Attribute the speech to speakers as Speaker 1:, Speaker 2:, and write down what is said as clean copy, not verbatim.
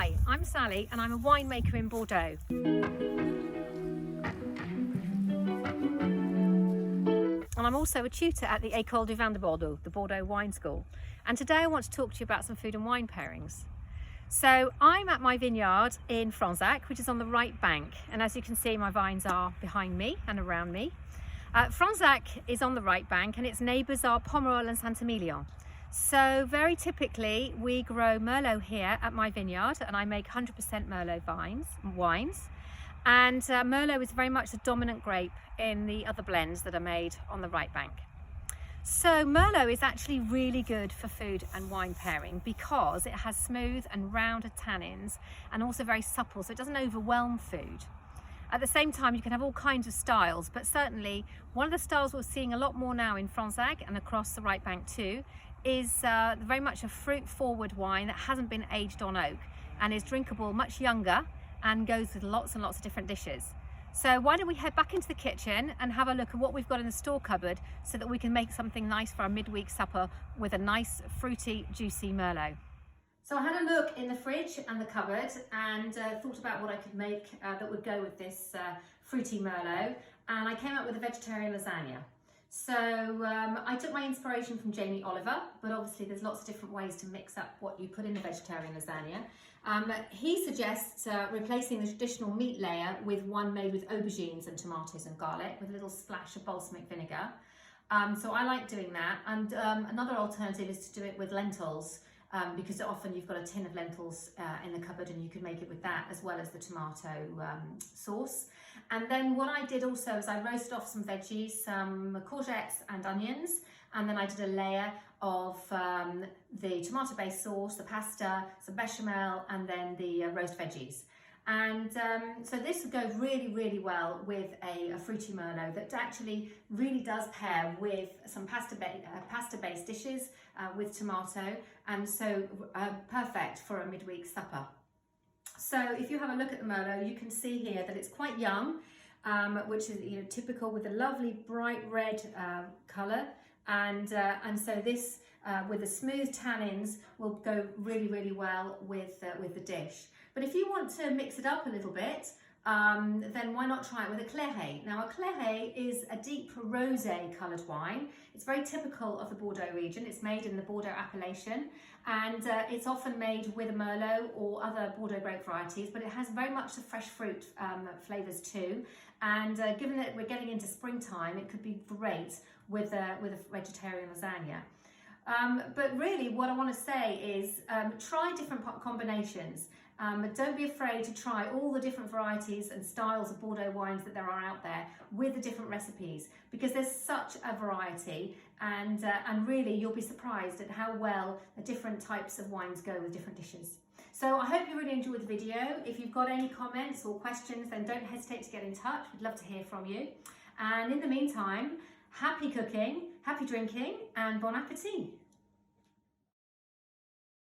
Speaker 1: Hi, I'm Sally and I'm a winemaker in Bordeaux. And I'm also a tutor at the École du Vin de Bordeaux, the Bordeaux Wine School. And today I want to talk to you about some food and wine pairings. So I'm at my vineyard in Fronsac, which is on the right bank. And as you can see, my vines are behind me and around me. Fronsac is on the right bank and its neighbours are Pomerol and Saint-Emilion. So very typically we grow Merlot here at my vineyard and I make 100% Merlot wines. And Merlot is very much the dominant grape in the other blends that are made on the right bank. So Merlot is actually really good for food and wine pairing because it has smooth and rounded tannins and also very supple, so it doesn't overwhelm food. At the same time, you can have all kinds of styles, but certainly one of the styles we're seeing a lot more now in Fronsac and across the right bank too is very much a fruit-forward wine that hasn't been aged on oak and is drinkable much younger and goes with lots and lots of different dishes. So why don't we head back into the kitchen and have a look at what we've got in the store cupboard so that we can make something nice for our midweek supper with a nice fruity, juicy Merlot. So I had a look in the fridge and the cupboard and thought about what I could make that would go with this fruity Merlot, and I came up with a vegetarian lasagna. So I took my inspiration from Jamie Oliver, but obviously there's lots of different ways to mix up what you put in a vegetarian lasagna. He suggests replacing the traditional meat layer with one made with aubergines and tomatoes and garlic with a little splash of balsamic vinegar. So I like doing that, and another alternative is to do it with lentils. Because often you've got a tin of lentils in the cupboard and you can make it with that as well as the tomato sauce. And then what I did also is I roasted off some veggies, some courgettes and onions, and then I did a layer of the tomato-based sauce, the pasta, some bechamel, and then the roast veggies. And so this would go really, really well with a fruity Merlot that actually really does pair with some pasta-based dishes with tomato, and so perfect for a midweek supper. So if you have a look at the Merlot, you can see here that it's quite young, which is typical with a lovely bright red colour, and so this with the smooth tannins will go really, really well with the dish. But if you want to mix it up a little bit, then why not try it with a Clairé? Now, a Clairé is a deep rosé coloured wine. It's very typical of the Bordeaux region. It's made in the Bordeaux appellation, and it's often made with a Merlot or other Bordeaux grape varieties, but it has very much the fresh fruit flavours too. And given that we're getting into springtime, it could be great with a vegetarian lasagna. But really what I want to say is try different combinations. Don't be afraid to try all the different varieties and styles of Bordeaux wines that there are out there with the different recipes, because there's such a variety, and really you'll be surprised at how well the different types of wines go with different dishes. So I hope you really enjoyed the video. If you've got any comments or questions, then don't hesitate to get in touch. We'd love to hear from you. And in the meantime, happy cooking, happy drinking, and bon appetit.